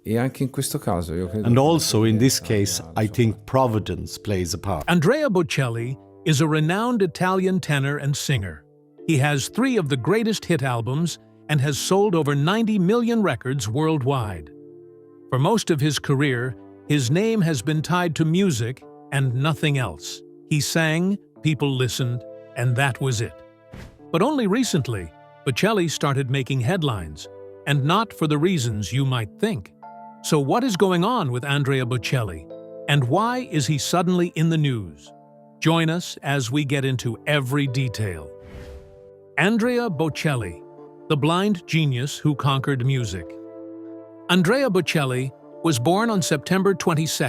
E anche in questo caso io credo. And also, in this case, I think providence plays a part. Andrea Bocelli is a renowned Italian tenor and singer. He has 3 of the greatest hit albums and has sold over 90 million records worldwide. For most of his career, his name has been tied to music and nothing else. He sang, people listened, and that was it. But only recently, Bocelli started making headlines, and not for the reasons you might think. So what is going on with Andrea Bocelli, and why is he suddenly in the news? Join us as we get into every detail. Andrea Bocelli, the blind genius who conquered music. Andrea Bocelli was born on September 22,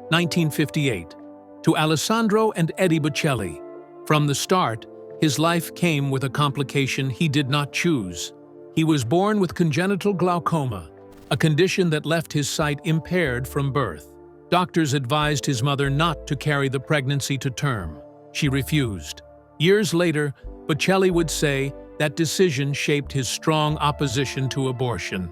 1958, to Alessandro and Eddie Bocelli. From the start, his life came with a complication he did not choose. He was born with congenital glaucoma, a condition that left his sight impaired from birth. Doctors advised his mother not to carry the pregnancy to term. She refused. Years later, Bocelli would say that decision shaped his strong opposition to abortion.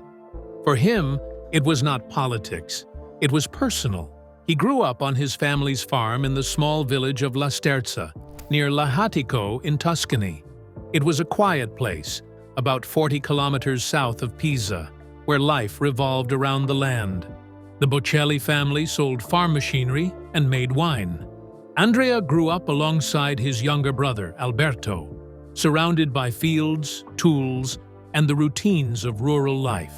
For him, it was not politics. It was personal. He grew up on his family's farm in the small village of La Sterza, near Lahatico in Tuscany. It was a quiet place, about 40 kilometers south of Pisa, where life revolved around the land. The Bocelli family sold farm machinery and made wine. Andrea grew up alongside his younger brother, Alberto, surrounded by fields, tools, and the routines of rural life.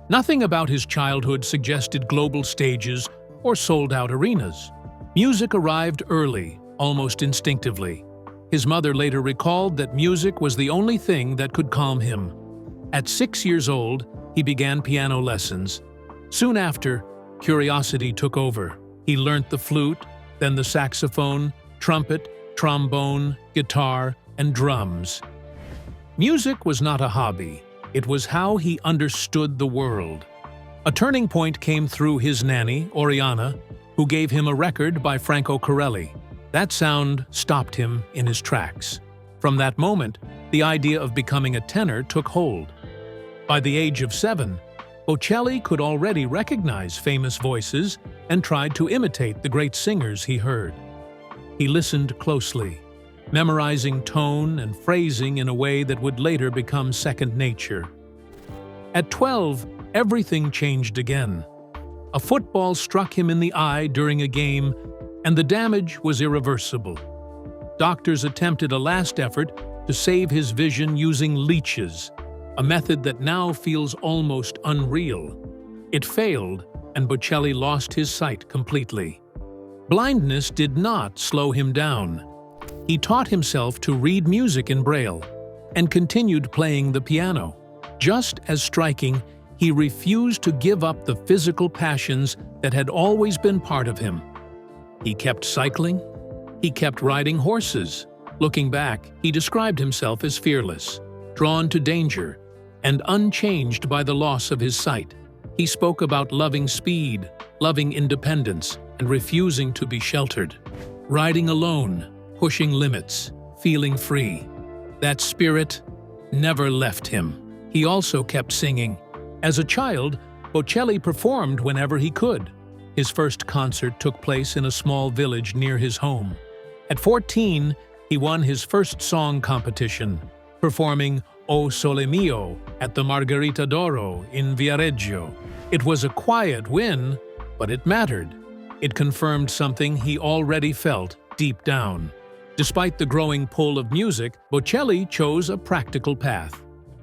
Nothing about his childhood suggested global stages or sold-out arenas. Music arrived early, almost instinctively. His mother later recalled that music was the only thing that could calm him. At 6 years old, he began piano lessons. Soon after, curiosity took over. He learnt the flute, then the saxophone, trumpet, trombone, guitar, and drums. Music was not a hobby. It was how he understood the world. A turning point came through his nanny, Oriana, who gave him a record by Franco Corelli. That sound stopped him in his tracks. From that moment, the idea of becoming a tenor took hold. By the age of 7, Bocelli could already recognize famous voices and tried to imitate the great singers he heard. He listened closely, memorizing tone and phrasing in a way that would later become second nature. At 12, everything changed again. A football struck him in the eye during a game, and the damage was irreversible. Doctors attempted a last effort to save his vision using leeches, a method that now feels almost unreal. It failed, and Bocelli lost his sight completely. Blindness did not slow him down. He taught himself to read music in Braille and continued playing the piano. Just as striking, he refused to give up the physical passions that had always been part of him. He kept cycling. He kept riding horses. Looking back, he described himself as fearless, drawn to danger, and unchanged by the loss of his sight. He spoke about loving speed, loving independence, and refusing to be sheltered. Riding alone, pushing limits, feeling free. That spirit never left him. He also kept singing. As a child, Bocelli performed whenever he could. His first concert took place in a small village near his home. At 14, he won his first song competition, performing O Sole Mio at the Margherita d'Oro in Viareggio. It was a quiet win, but it mattered. It confirmed something he already felt deep down. Despite the growing pull of music, Bocelli chose a practical path.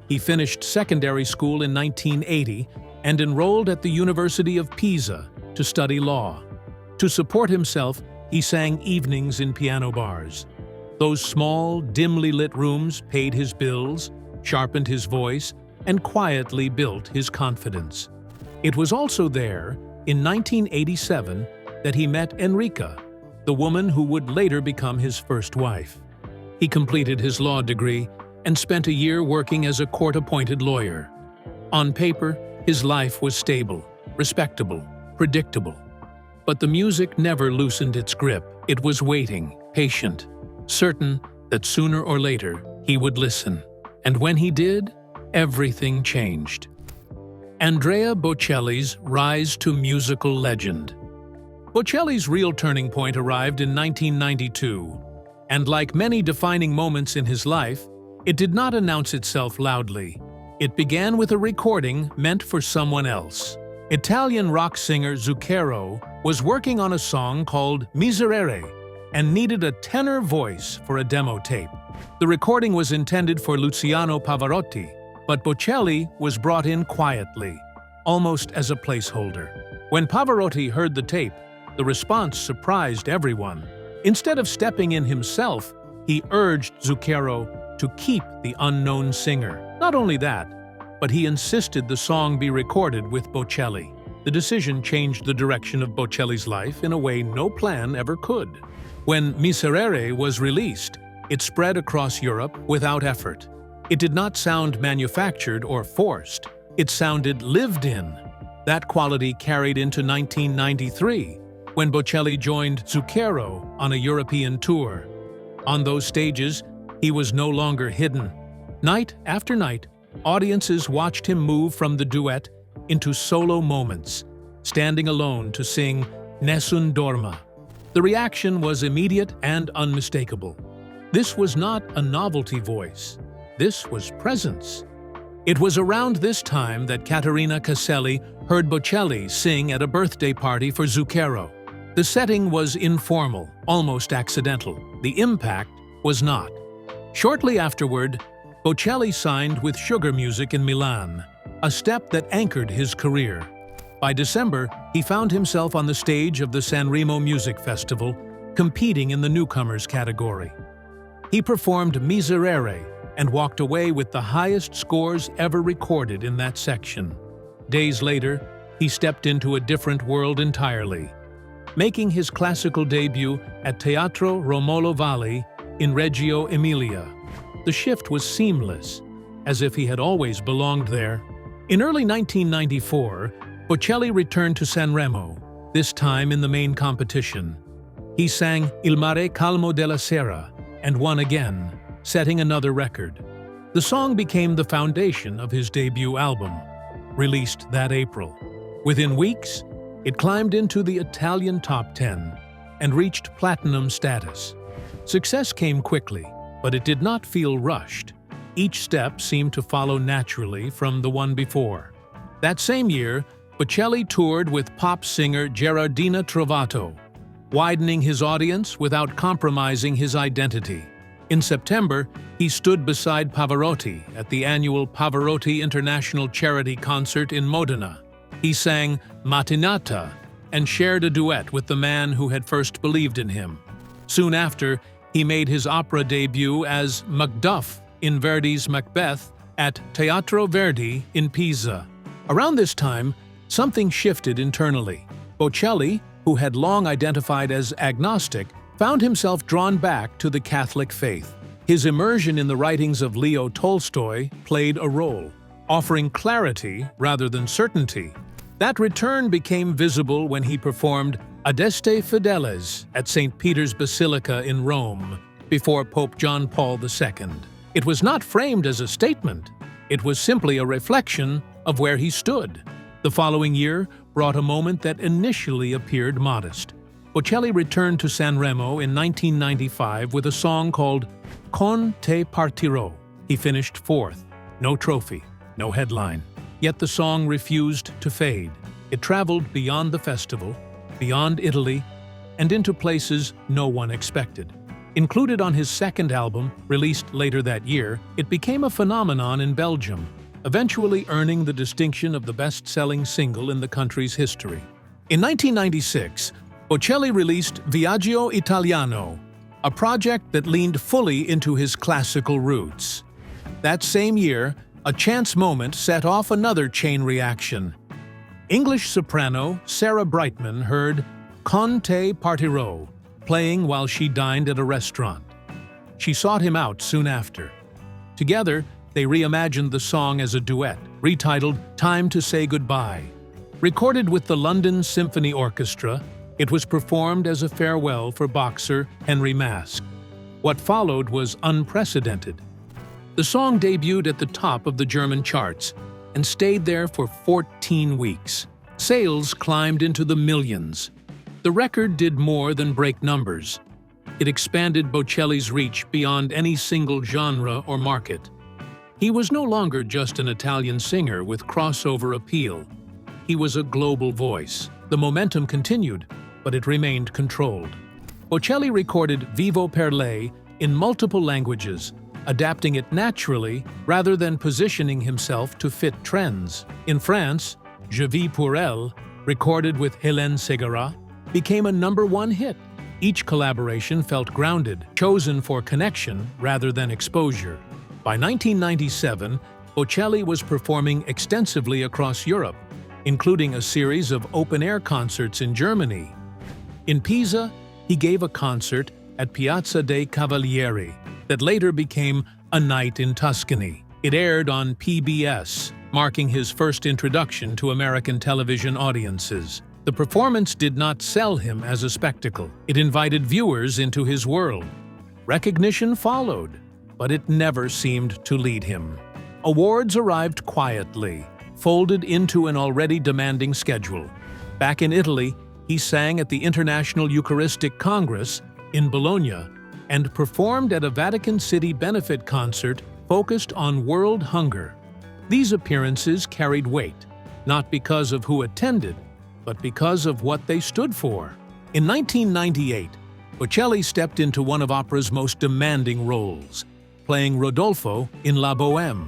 He finished secondary school in 1980 and enrolled at the University of Pisa to study law. To support himself, he sang evenings in piano bars. Those small, dimly lit rooms paid his bills, sharpened his voice, and quietly built his confidence. It was also there, in 1987, that he met Enrica, the woman who would later become his first wife. He completed his law degree and spent a year working as a court-appointed lawyer. On paper, his life was stable, respectable, predictable. But the music never loosened its grip. It was waiting, patient, certain that sooner or later he would listen. And when he did, everything changed. Andrea Bocelli's rise to musical legend. Bocelli's real turning point arrived in 1992, and like many defining moments in his life, it did not announce itself loudly. It began with a recording meant for someone else. Italian rock singer Zucchero was working on a song called Miserere and needed a tenor voice for a demo tape. The recording was intended for Luciano Pavarotti, but Bocelli was brought in quietly, almost as a placeholder. When Pavarotti heard the tape, the response surprised everyone. Instead of stepping in himself, he urged Zucchero to keep the unknown singer. Not only that, but he insisted the song be recorded with Bocelli. The decision changed the direction of Bocelli's life in a way no plan ever could. When Miserere was released, it spread across Europe without effort. It did not sound manufactured or forced. It sounded lived in. That quality carried into 1993, when Bocelli joined Zucchero on a European tour. On those stages, he was no longer hidden. Night after night, audiences watched him move from the duet into solo moments, standing alone to sing Nessun Dorma. The reaction was immediate and unmistakable. This was not a novelty voice. This was presence. It was around this time that Caterina Caselli heard Bocelli sing at a birthday party for Zucchero. The setting was informal, almost accidental. The impact was not. Shortly afterward, Bocelli signed with Sugar Music in Milan, a step that anchored his career. By December, he found himself on the stage of the Sanremo Music Festival, competing in the newcomers category. He performed Miserere and walked away with the highest scores ever recorded in that section. Days later, he stepped into a different world entirely, making his classical debut at Teatro Romolo Valli in Reggio Emilia. The shift was seamless, as if he had always belonged there. In early 1994, Bocelli returned to Sanremo, this time in the main competition. He sang Il mare calmo della sera and won again, setting another record. The song became the foundation of his debut album, released that April. Within weeks, it climbed into the Italian top 10 and reached platinum status. Success came quickly, but it did not feel rushed. Each step seemed to follow naturally from the one before. That same year, Bocelli toured with pop singer Gerardina Trovato, widening his audience without compromising his identity. In September, he stood beside Pavarotti at the annual Pavarotti International Charity Concert in Modena. He sang Mattinata and shared a duet with the man who had first believed in him. Soon after, he made his opera debut as Macduff in Verdi's Macbeth at Teatro Verdi in Pisa. Around this time, something shifted internally. Bocelli, who had long identified as agnostic, found himself drawn back to the Catholic faith. His immersion in the writings of Leo Tolstoy played a role, offering clarity rather than certainty. That return became visible when he performed Adeste Fideles at St. Peter's Basilica in Rome before Pope John Paul II. It was not framed as a statement. It was simply a reflection of where he stood. The following year brought a moment that initially appeared modest. Bocelli returned to Sanremo in 1995 with a song called Con te partirò. He finished fourth. No trophy, no headline. Yet the song refused to fade. It traveled beyond the festival, beyond Italy, and into places no one expected. Included on his second album, released later that year, it became a phenomenon in Belgium, eventually earning the distinction of the best-selling single in the country's history. In 1996, Bocelli released Viaggio Italiano, a project that leaned fully into his classical roots. That same year, a chance moment set off another chain reaction. English soprano Sarah Brightman heard Con te partirò playing while she dined at a restaurant. She sought him out soon after. Together, they reimagined the song as a duet, retitled Time to Say Goodbye. Recorded with the London Symphony Orchestra, it was performed as a farewell for boxer Henry Maske. What followed was unprecedented. The song debuted at the top of the German charts and stayed there for 14 weeks. Sales climbed into the millions. The record did more than break numbers. It expanded Bocelli's reach beyond any single genre or market. He was no longer just an Italian singer with crossover appeal. He was a global voice. The momentum continued, but it remained controlled. Bocelli recorded Vivo per lei in multiple languages, adapting it naturally rather than positioning himself to fit trends. In France, Je vis pour elle, recorded with Hélène Ségara, became a #1 hit. Each collaboration felt grounded, chosen for connection rather than exposure. By 1997, Bocelli was performing extensively across Europe, including a series of open-air concerts in Germany. In Pisa, he gave a concert at Piazza dei Cavalieri that later became A Night in Tuscany. It aired on PBS, marking his first introduction to American television audiences. The performance did not sell him as a spectacle. It invited viewers into his world. Recognition followed, but it never seemed to lead him. Awards arrived quietly, folded into an already demanding schedule. Back in Italy, he sang at the International Eucharistic Congress in Bologna and performed at a Vatican City benefit concert focused on world hunger. These appearances carried weight, not because of who attended, but because of what they stood for. In 1998, Bocelli stepped into one of opera's most demanding roles, playing Rodolfo in La Bohème.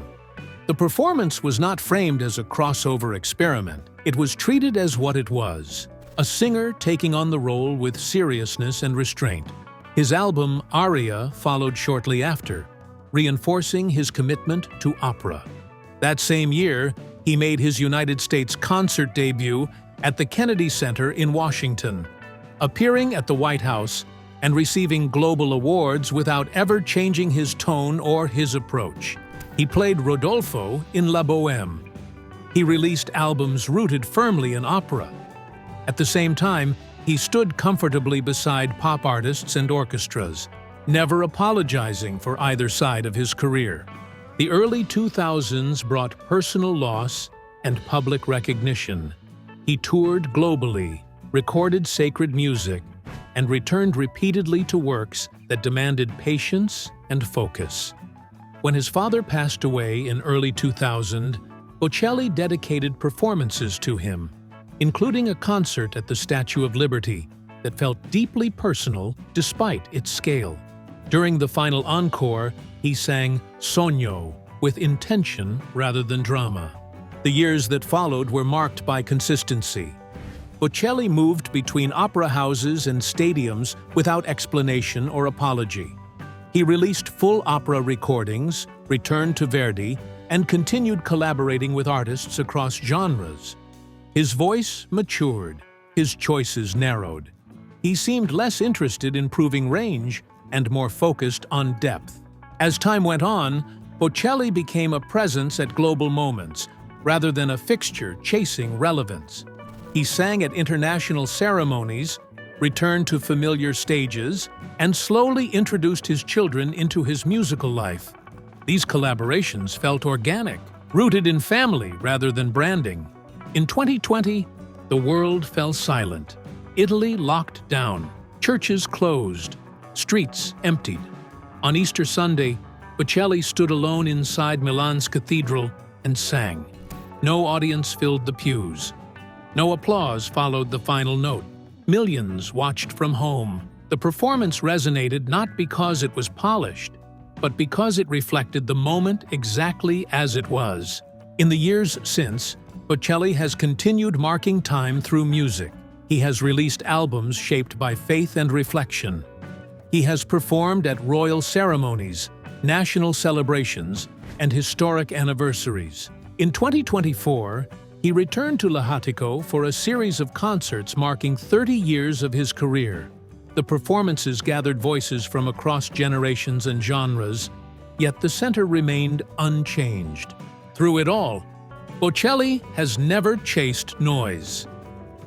The performance was not framed as a crossover experiment. It was treated as what it was, a singer taking on the role with seriousness and restraint. His album Aria followed shortly after, reinforcing his commitment to opera. That same year, he made his United States concert debut at the Kennedy Center in Washington, appearing at the White House and receiving global awards without ever changing his tone or his approach. He played Rodolfo in La Bohème. He released albums rooted firmly in opera. At the same time, he stood comfortably beside pop artists and orchestras, never apologizing for either side of his career. The early 2000s brought personal loss and public recognition. He toured globally, recorded sacred music, and returned repeatedly to works that demanded patience and focus. When his father passed away in early 2000, Bocelli dedicated performances to him, including a concert at the Statue of Liberty that felt deeply personal despite its scale. During the final encore, he sang Sogno with intention rather than drama. The years that followed were marked by consistency. Bocelli moved between opera houses and stadiums without explanation or apology. He released full opera recordings, returned to Verdi, and continued collaborating with artists across genres. His voice matured, his choices narrowed. He seemed less interested in proving range and more focused on depth. As time went on, Bocelli became a presence at global moments, rather than a fixture chasing relevance. He sang at international ceremonies, returned to familiar stages, and slowly introduced his children into his musical life. These collaborations felt organic, rooted in family rather than branding. In 2020, the world fell silent. Italy locked down, churches closed, streets emptied. On Easter Sunday, Bocelli stood alone inside Milan's cathedral and sang. No audience filled the pews. No applause followed the final note. Millions watched from home. The performance resonated not because it was polished, but because it reflected the moment exactly as it was. In the years since, Bocelli has continued marking time through music. He has released albums shaped by faith and reflection. He has performed at royal ceremonies, national celebrations, and historic anniversaries. In 2024, he returned to L'Attico for a series of concerts marking 30 years of his career. The performances gathered voices from across generations and genres, yet the center remained unchanged. Through it all, Bocelli has never chased noise.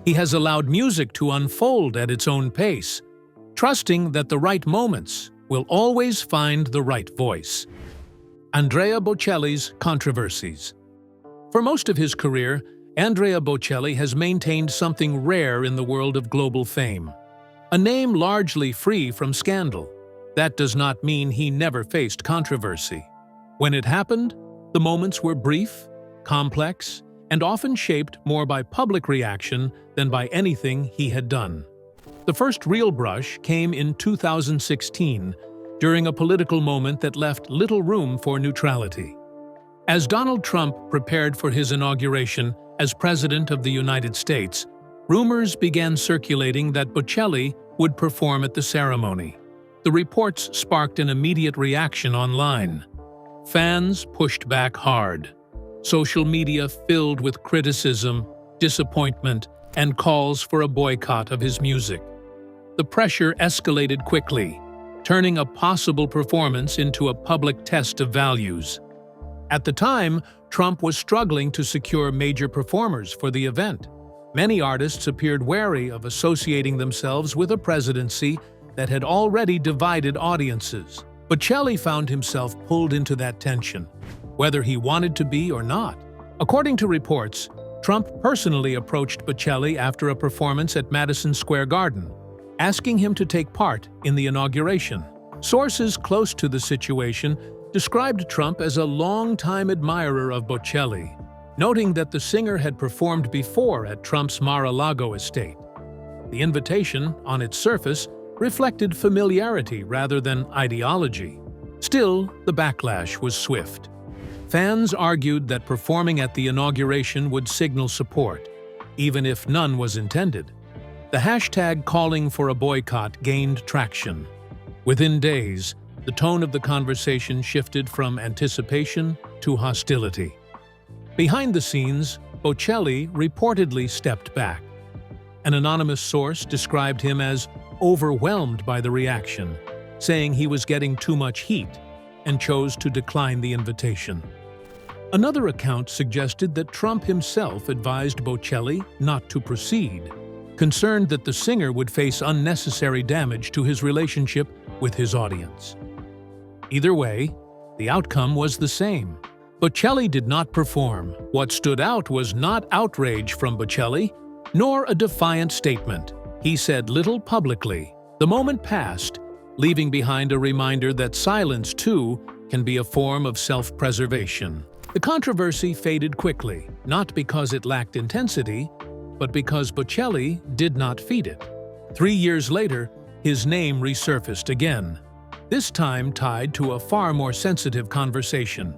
He has allowed music to unfold at its own pace, trusting that the right moments will always find the right voice. Andrea Bocelli's Controversies. For most of his career, Andrea Bocelli has maintained something rare in the world of global fame. A name largely free from scandal. That does not mean he never faced controversy. When it happened, the moments were brief, complex, and often shaped more by public reaction than by anything he had done. The first real brush came in 2016, during a political moment that left little room for neutrality. As Donald Trump prepared for his inauguration as President of the United States, rumors began circulating that Bocelli would perform at the ceremony. The reports sparked an immediate reaction online. Fans pushed back hard. Social media filled with criticism, disappointment, and calls for a boycott of his music. The pressure escalated quickly, turning a possible performance into a public test of values. At the time, Trump was struggling to secure major performers for the event. Many artists appeared wary of associating themselves with a presidency that had already divided audiences. Bocelli found himself pulled into that tension, whether he wanted to be or not. According to reports, Trump personally approached Bocelli after a performance at Madison Square Garden, asking him to take part in the inauguration. Sources close to the situation described Trump as a longtime admirer of Bocelli, noting that the singer had performed before at Trump's Mar-a-Lago estate. The invitation, on its surface, reflected familiarity rather than ideology. Still, the backlash was swift. Fans argued that performing at the inauguration would signal support, even if none was intended. The hashtag calling for a boycott gained traction. Within days, the tone of the conversation shifted from anticipation to hostility. Behind the scenes, Bocelli reportedly stepped back. An anonymous source described him as overwhelmed by the reaction, saying he was getting too much heat and chose to decline the invitation. Another account suggested that Trump himself advised Bocelli not to proceed, concerned that the singer would face unnecessary damage to his relationship with his audience. Either way, the outcome was the same. Bocelli did not perform. What stood out was not outrage from Bocelli, nor a defiant statement. He said little publicly. The moment passed, leaving behind a reminder that silence, too, can be a form of self-preservation. The controversy faded quickly, not because it lacked intensity, but because Bocelli did not feed it. 3 years later, his name resurfaced again, this time tied to a far more sensitive conversation.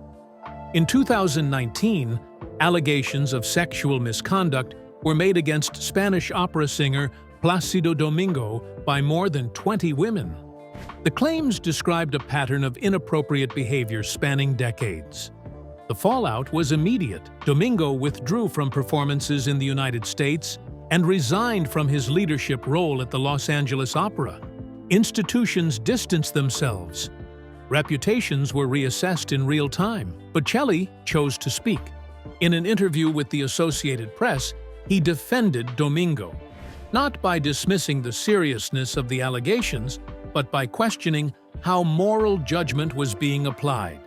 In 2019, allegations of sexual misconduct were made against Spanish opera singer Plácido Domingo by more than 20 women. The claims described a pattern of inappropriate behavior spanning decades. The fallout was immediate. Domingo withdrew from performances in the United States and resigned from his leadership role at the Los Angeles Opera. Institutions distanced themselves. Reputations were reassessed in real time. Bocelli chose to speak. In an interview with the Associated Press, he defended Domingo, not by dismissing the seriousness of the allegations, but by questioning how moral judgment was being applied.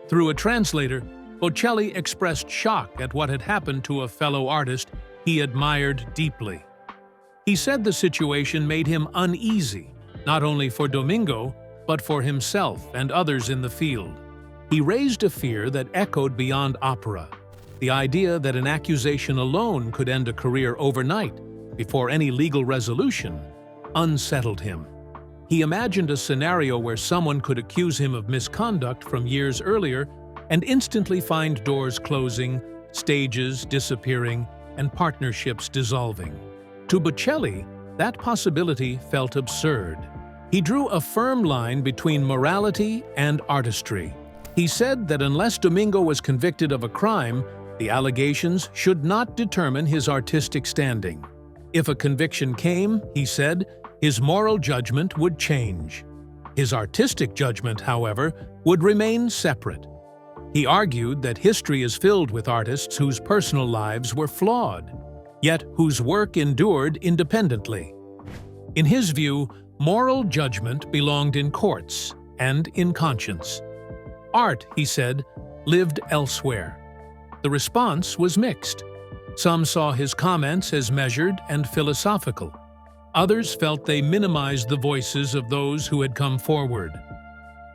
Through a translator, Bocelli expressed shock at what had happened to a fellow artist he admired deeply. He said the situation made him uneasy, not only for Domingo, but for himself and others in the field. He raised a fear that echoed beyond opera, the idea that an accusation alone could end a career overnight, before any legal resolution, unsettled him. He imagined a scenario where someone could accuse him of misconduct from years earlier and instantly find doors closing, stages disappearing, and partnerships dissolving. To Bocelli, that possibility felt absurd. He drew a firm line between morality and artistry. He said that unless Domingo was convicted of a crime, the allegations should not determine his artistic standing. If a conviction came, he said, his moral judgment would change. His artistic judgment, however, would remain separate. He argued that history is filled with artists whose personal lives were flawed, yet whose work endured independently. In his view, moral judgment belonged in courts and in conscience. Art, he said, lived elsewhere. The response was mixed. Some saw his comments as measured and philosophical. Others felt they minimized the voices of those who had come forward.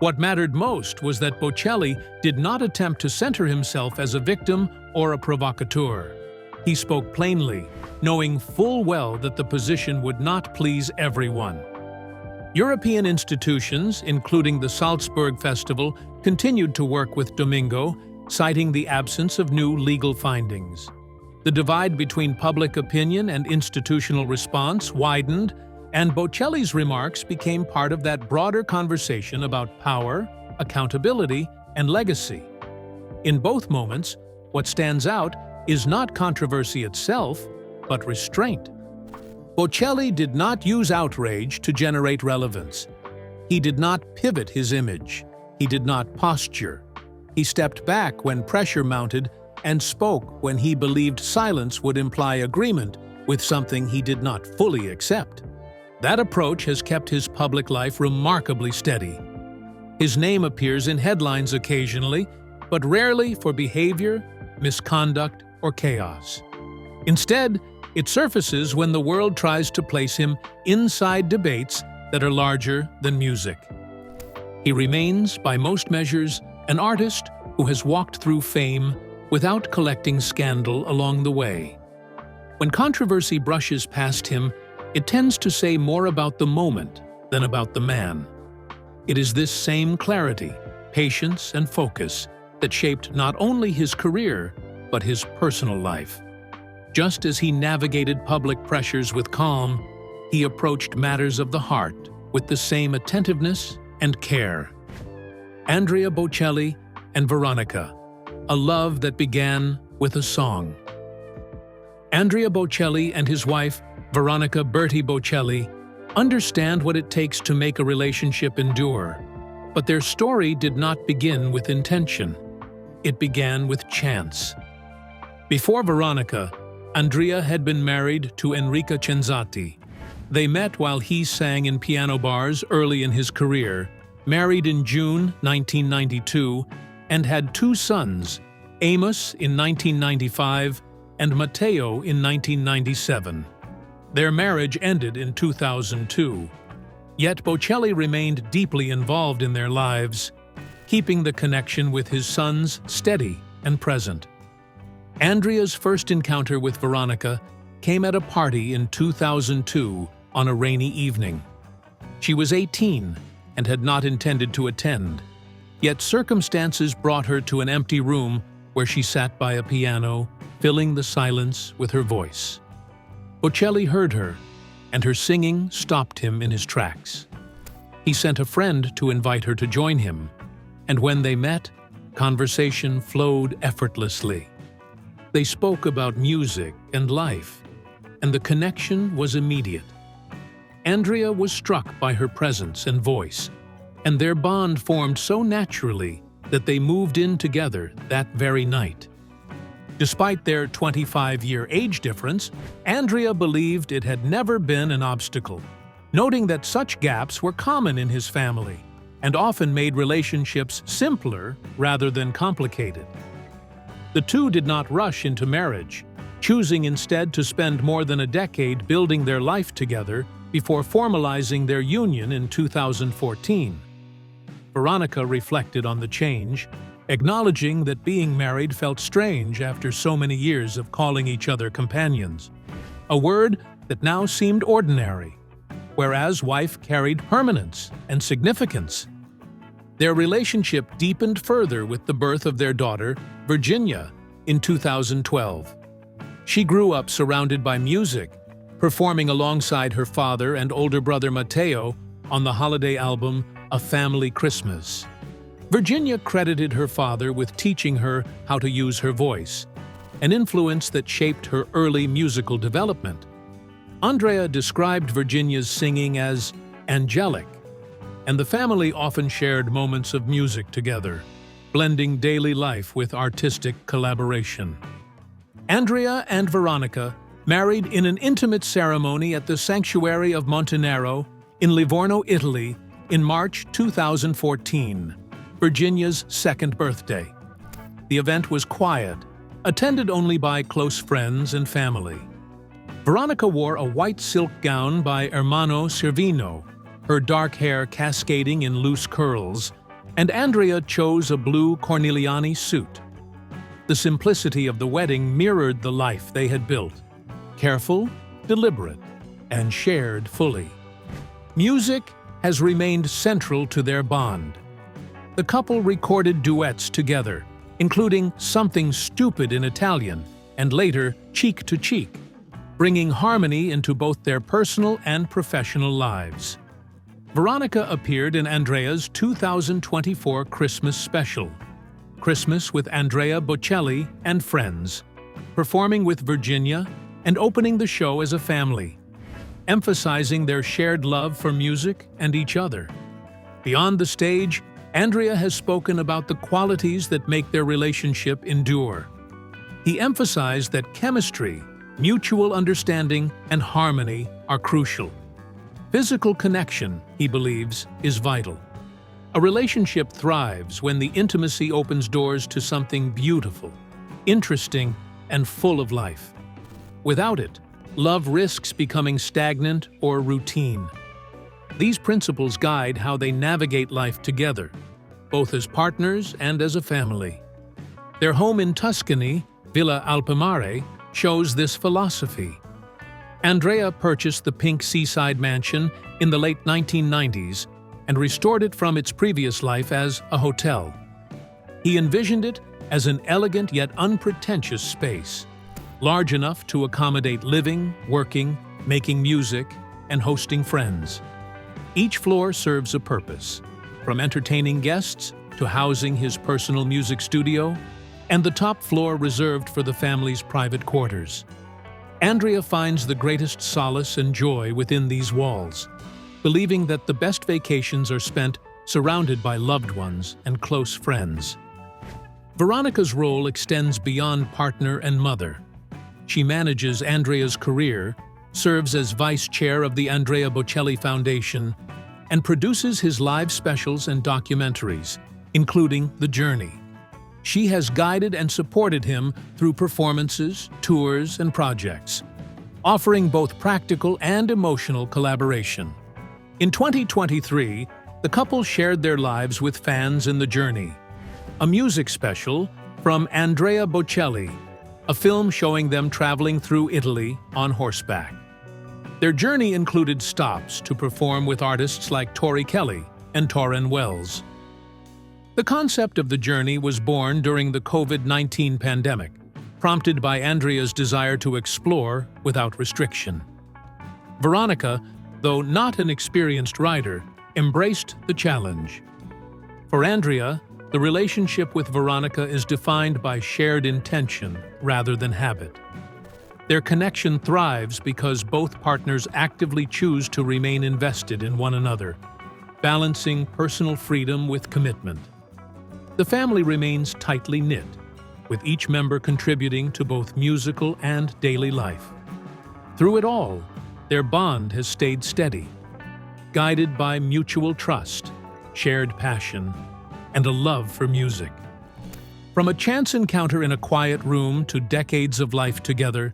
What mattered most was that Bocelli did not attempt to center himself as a victim or a provocateur. He spoke plainly, knowing full well that the position would not please everyone. European institutions, including the Salzburg Festival, continued to work with Domingo, citing the absence of new legal findings. The divide between public opinion and institutional response widened, and Bocelli's remarks became part of that broader conversation about power, accountability, and legacy. In both moments, what stands out is not controversy itself, but restraint. Bocelli did not use outrage to generate relevance. He did not pivot his image. He did not posture. He stepped back when pressure mounted and spoke when he believed silence would imply agreement with something he did not fully accept. That approach has kept his public life remarkably steady. His name appears in headlines occasionally, but rarely for behavior, misconduct, or chaos. Instead, it surfaces when the world tries to place him inside debates that are larger than music. He remains, by most measures, an artist who has walked through fame without collecting scandal along the way. When controversy brushes past him, it tends to say more about the moment than about the man. It is this same clarity, patience, and focus that shaped not only his career, but his personal life. Just as he navigated public pressures with calm, he approached matters of the heart with the same attentiveness and care. Andrea Bocelli and Veronica, a love that began with a song. Andrea Bocelli and his wife, Veronica Berti Bocelli, understand what it takes to make a relationship endure, but their story did not begin with intention. It began with chance. Before Veronica, Andrea had been married to Enrico Cenzati. They met while he sang in piano bars early in his career, married in June 1992, and had two sons, Amos in 1995 and Matteo in 1997. Their marriage ended in 2002. Yet Bocelli remained deeply involved in their lives, keeping the connection with his sons steady and present. Andrea's first encounter with Veronica came at a party in 2002 on a rainy evening. She was 18 and had not intended to attend, yet circumstances brought her to an empty room where she sat by a piano, filling the silence with her voice. Bocelli heard her, and her singing stopped him in his tracks. He sent a friend to invite her to join him, and when they met, conversation flowed effortlessly. They spoke about music and life, and the connection was immediate. Andrea was struck by her presence and voice, and their bond formed so naturally that they moved in together that very night. Despite their 25-year age difference, Andrea believed it had never been an obstacle, noting that such gaps were common in his family and often made relationships simpler rather than complicated. The two did not rush into marriage, choosing instead to spend more than a decade building their life together before formalizing their union in 2014. Veronica reflected on the change, acknowledging that being married felt strange after so many years of calling each other companions, a word that now seemed ordinary, whereas wife carried permanence and significance. Their relationship deepened further with the birth of their daughter, Virginia, in 2012. She grew up surrounded by music, performing alongside her father and older brother Matteo on the holiday album A Family Christmas. Virginia credited her father with teaching her how to use her voice, an influence that shaped her early musical development. Andrea described Virginia's singing as angelic, and the family often shared moments of music together, blending daily life with artistic collaboration. Andrea and Veronica married in an intimate ceremony at the Sanctuary of Montenero in Livorno, Italy, in March 2014, Virginia's second birthday. The event was quiet, attended only by close friends and family. Veronica wore a white silk gown by Ermanno Cervino, her dark hair cascading in loose curls, and Andrea chose a blue Corneliani suit. The simplicity of the wedding mirrored the life they had built, careful, deliberate, and shared fully. Music has remained central to their bond. The couple recorded duets together, including Something Stupid in Italian and later Cheek to Cheek, bringing harmony into both their personal and professional lives. Veronica appeared in Andrea's 2024 Christmas special, Christmas with Andrea Bocelli and Friends, performing with Virginia and opening the show as a family, emphasizing their shared love for music and each other. Beyond the stage, Andrea has spoken about the qualities that make their relationship endure. He emphasized that chemistry, mutual understanding, and harmony are crucial. Physical connection, he believes, is vital. A relationship thrives when the intimacy opens doors to something beautiful, interesting, and full of life. Without it, love risks becoming stagnant or routine. These principles guide how they navigate life together, both as partners and as a family. Their home in Tuscany, Villa Alpimare, shows this philosophy. Andrea purchased the pink seaside mansion in the late 1990s and restored it from its previous life as a hotel. He envisioned it as an elegant yet unpretentious space, large enough to accommodate living, working, making music, and hosting friends. Each floor serves a purpose, from entertaining guests to housing his personal music studio, and the top floor reserved for the family's private quarters. Andrea finds the greatest solace and joy within these walls, believing that the best vacations are spent surrounded by loved ones and close friends. Veronica's role extends beyond partner and mother. She manages Andrea's career, serves as vice chair of the Andrea Bocelli Foundation, and produces his live specials and documentaries, including The Journey. She has guided and supported him through performances, tours, and projects, offering both practical and emotional collaboration. In 2023, the couple shared their lives with fans in The Journey, a music special from Andrea Bocelli, a film showing them traveling through Italy on horseback. Their journey included stops to perform with artists like Tori Kelly and Torren Wells. The concept of The Journey was born during the COVID-19 pandemic, prompted by Andrea's desire to explore without restriction. Veronica, though not an experienced rider, embraced the challenge. For Andrea, the relationship with Veronica is defined by shared intention rather than habit. Their connection thrives because both partners actively choose to remain invested in one another, balancing personal freedom with commitment. The family remains tightly knit, with each member contributing to both musical and daily life. Through it all, their bond has stayed steady, guided by mutual trust, shared passion, and a love for music. From a chance encounter in a quiet room to decades of life together,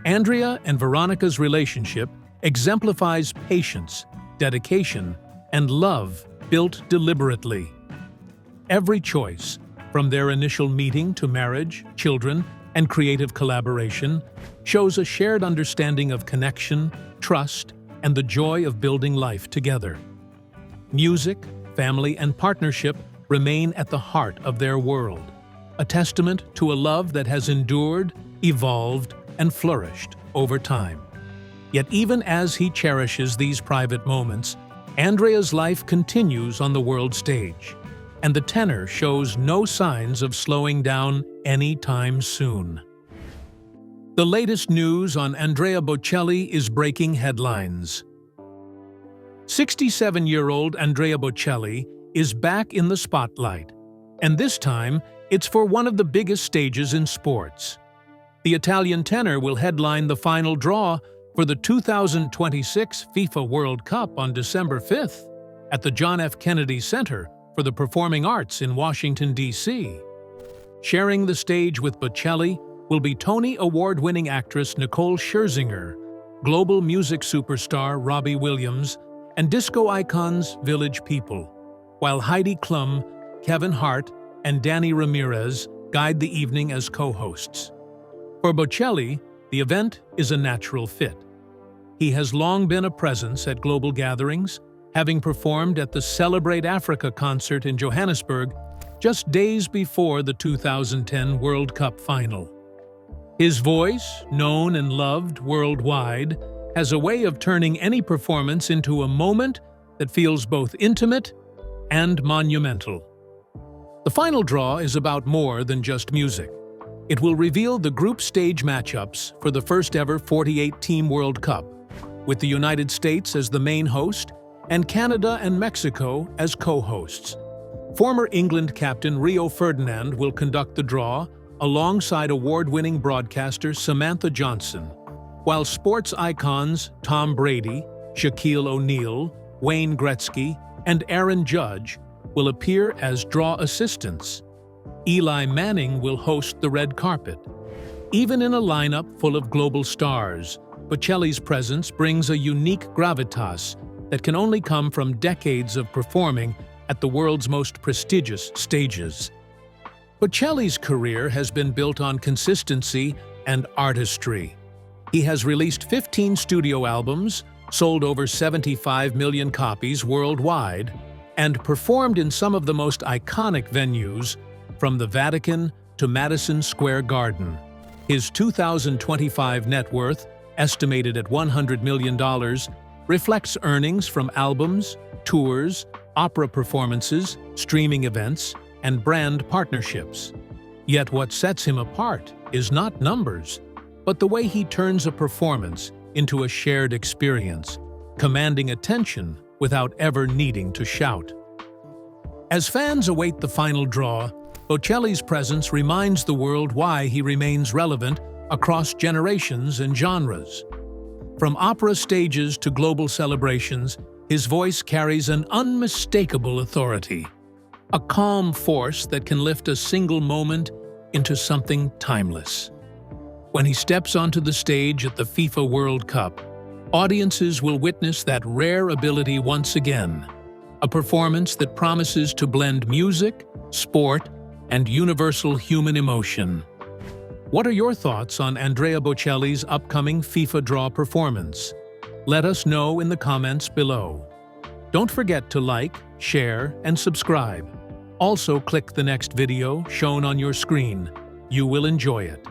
Andrea and Veronica's relationship exemplifies patience, dedication, and love built deliberately. Every choice, from their initial meeting to marriage, children, and creative collaboration, shows a shared understanding of connection, trust, and the joy of building life together. Music, family, and partnership remain at the heart of their world, a testament to a love that has endured, evolved, and flourished over time. Yet even as he cherishes these private moments, Andrea's life continues on the world stage, and the tenor shows no signs of slowing down anytime soon. The latest news on Andrea Bocelli is breaking headlines. 67-year-old Andrea Bocelli is back in the spotlight, and this time it's for one of the biggest stages in sports. The Italian tenor will headline the final draw for the 2026 FIFA World Cup on December 5th at the John F. Kennedy Center for the Performing Arts in Washington, D.C. Sharing the stage with Bocelli, will be Tony Award-winning actress Nicole Scherzinger, global music superstar Robbie Williams, and disco icons Village People, while Heidi Klum, Kevin Hart, and Danny Ramirez guide the evening as co-hosts. For Bocelli, the event is a natural fit. He has long been a presence at global gatherings, having performed at the Celebrate Africa concert in Johannesburg just days before the 2010 World Cup final. His voice, known and loved worldwide, has a way of turning any performance into a moment that feels both intimate and monumental. The final draw is about more than just music. It will reveal the group stage matchups for the first-ever 48-team World Cup, with the United States as the main host and Canada and Mexico as co-hosts. Former England captain Rio Ferdinand will conduct the draw alongside award-winning broadcaster Samantha Johnson, while sports icons Tom Brady, Shaquille O'Neal, Wayne Gretzky, and Aaron Judge will appear as draw assistants. Eli Manning will host the red carpet. Even in a lineup full of global stars, Bocelli's presence brings a unique gravitas that can only come from decades of performing at the world's most prestigious stages. Bocelli's career has been built on consistency and artistry. He has released 15 studio albums, sold over 75 million copies worldwide, and performed in some of the most iconic venues, from the Vatican to Madison Square Garden. His 2025 net worth, estimated at $100 million, reflects earnings from albums, tours, opera performances, streaming events, and brand partnerships. Yet what sets him apart is not numbers, but the way he turns a performance into a shared experience, commanding attention without ever needing to shout. As fans await the final draw, Bocelli's presence reminds the world why he remains relevant across generations and genres. From opera stages to global celebrations, his voice carries an unmistakable authority, a calm force that can lift a single moment into something timeless. When he steps onto the stage at the FIFA World Cup, audiences will witness that rare ability once again, a performance that promises to blend music, sport, and universal human emotion. What are your thoughts on Andrea Bocelli's upcoming FIFA draw performance? Let us know in the comments below. Don't forget to like, share, and subscribe. Also, click the next video shown on your screen. You will enjoy it.